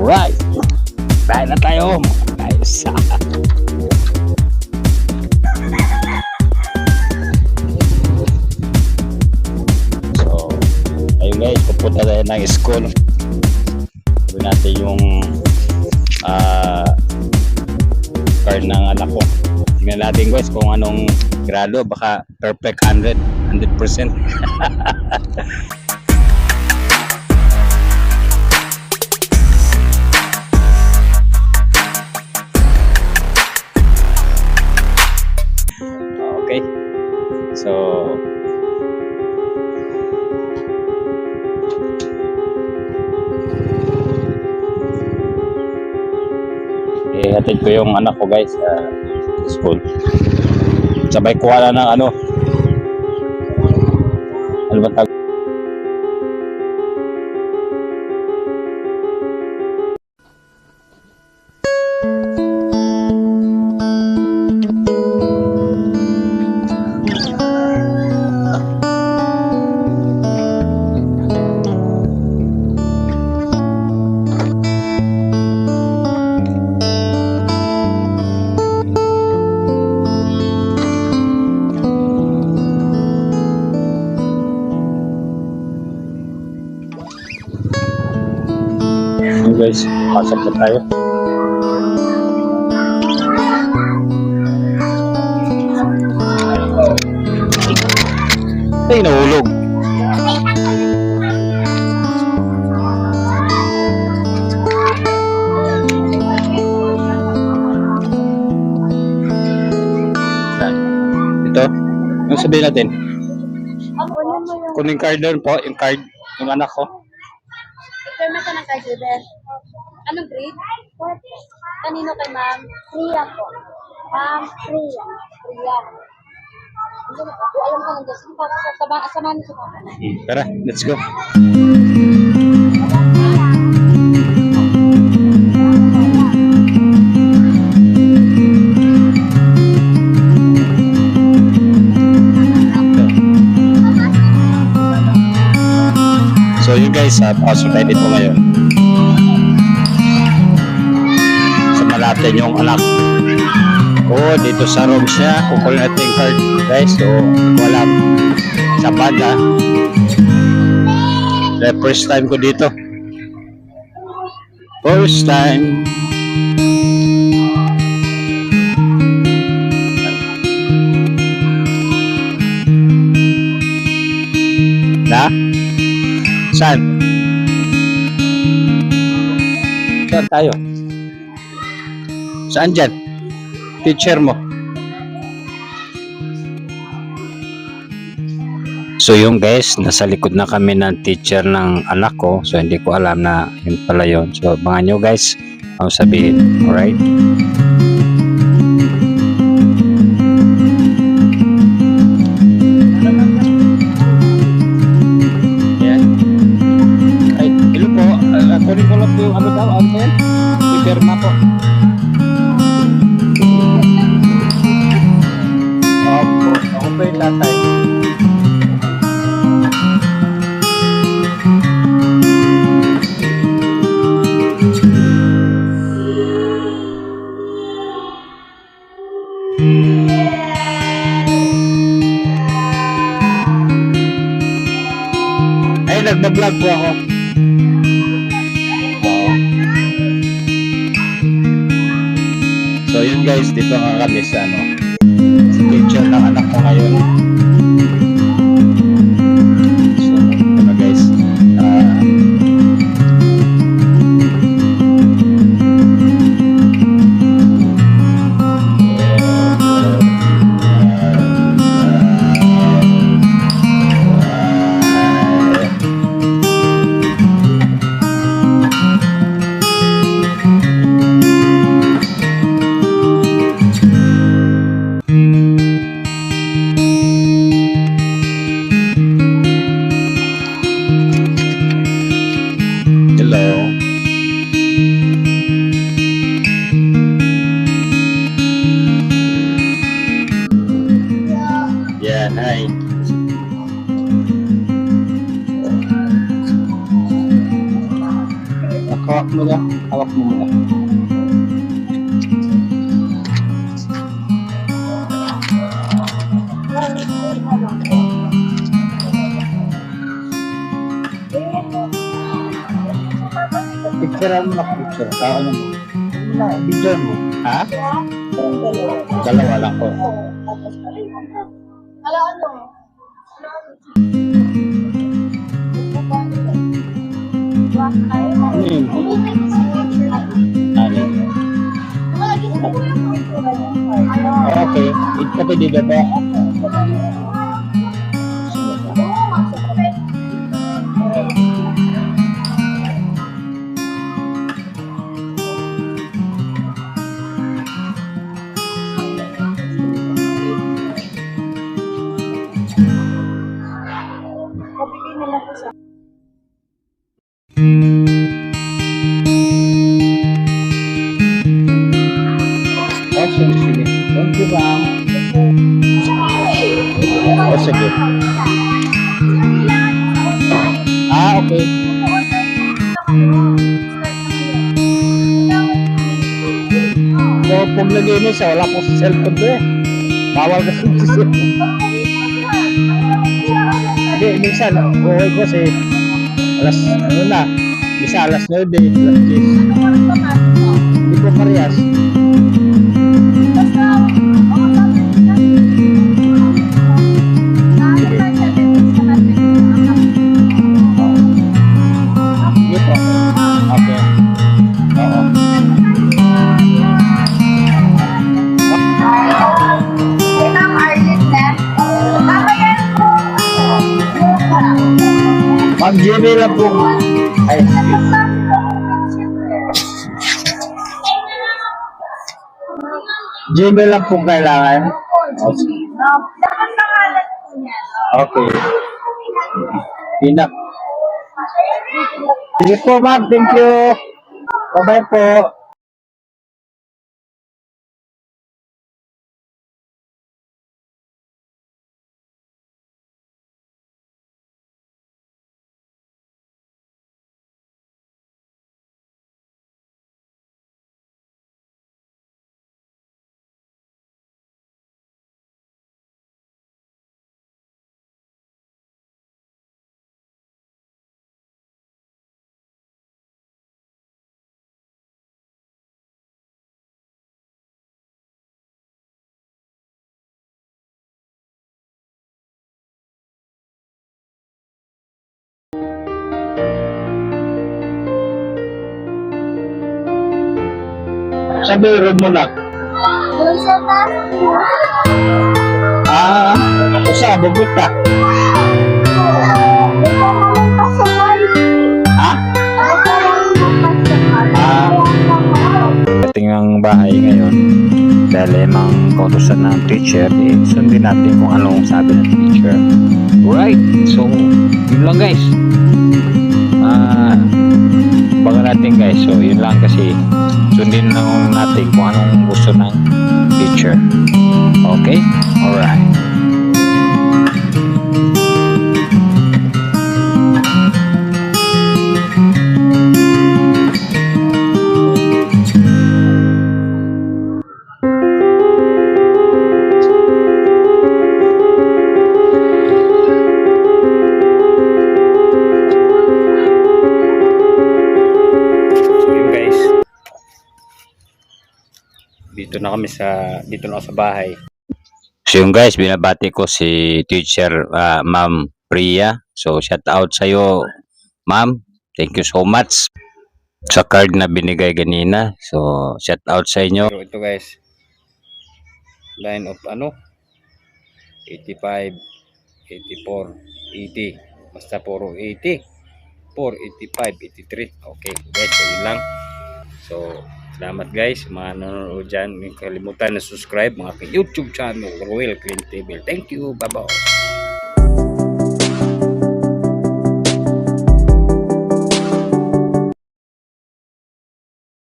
Alright. Bahay na tayo. Guys. So, ayun guys, pupunta tayo ng school. Gawin natin yung card ng anak ko. Tingnan natin guys kung anong grado. Baka perfect 100%. Okay. So hatid ko yung anak ko guys sa school. Sabay kuha na ng ano ba tawag? Guys, pasok na tayo. Ay, nahulog. Ito, yung sabihin natin. Kuning card doon po, yung card, yung anak ko. Perma ka ng card, Ruben. Anong grade? Kanino kay ma'am? Priya po. Ma'am, Priya. Priya. Alam ka nang Sige pa, samahan niyo sa papa. Tara, let's go. So yun guys, pasok tayo dito ngayon. Natin yung anak ko dito sa room siya. Kukunin natin yung card guys. So wala sa banda. The first time ko dito. First time. Na? Saan? Saan tayo? Saan dyan? Teacher mo. So yung guys, nasa likod na kami ng teacher ng anak ko. So hindi ko alam na yun pala yun. So abangan nyo guys, ang sabihin. Alright? Ayan. Ay, hello po. Kunin ko lang po yung ano daw. Ano yan? Ipirma po. Ako ba yung tatay? Ay, nagbablog po ako. So yun guys, dito nga kami sa ano, sa teacher ng anak ko ngayon. So ito na guys. Hawak mo na. Hawak mo muna. Picture mo na picture. Ano mo? Picture mo. Ha? Dalawa lang ko. Ala, ano? Ano yun? Ano yun? Okay. Ito pa di ba ba? Oh, sige, sige. Thank you, ma'am. Oh, sige. Okay. So, pag naginis, wala po sa cellphone ko eh. Bawal kasi sa cellphone. Hindi, minsan, okay kasi alas, ano na, minsan alas 9, alas 10. Hindi po parehas. Sige po. Okay. Oo. Mag-GB lang po. Ay, GB lang po kailangan. Dapat pangalan po niya. Okay. Pinak. Sige po, ma'am. Thank you. Bye-bye po. Sabi, road mo na. Doon sa taas. Usa, bugot ka. Ha? Dating ang bahay ngayon, dahil mang kautusan ng teacher, sundin natin kung anong sabi ng teacher. Right, so, yun lang guys. Baga natin guys, so yun lang kasi sundin lang natin kung anong gusto ng teacher. Okay? Alright. Dito na ako sa bahay. So yung guys, binabati ko si teacher Ma'am Priya. So shout out sa iyo, Ma'am. Thank you so much sa card na binigay kanina. So shout out sa inyo. Pero ito guys, line of 85, 84, 80. Basta puro 80. 4, 85, 83. Okay guys, so yun lang. So salamat guys, mga nanonood dyan. Huwag kalimutan na subscribe mga YouTube channel, Royal Clean TV. Thank you, bye-bye.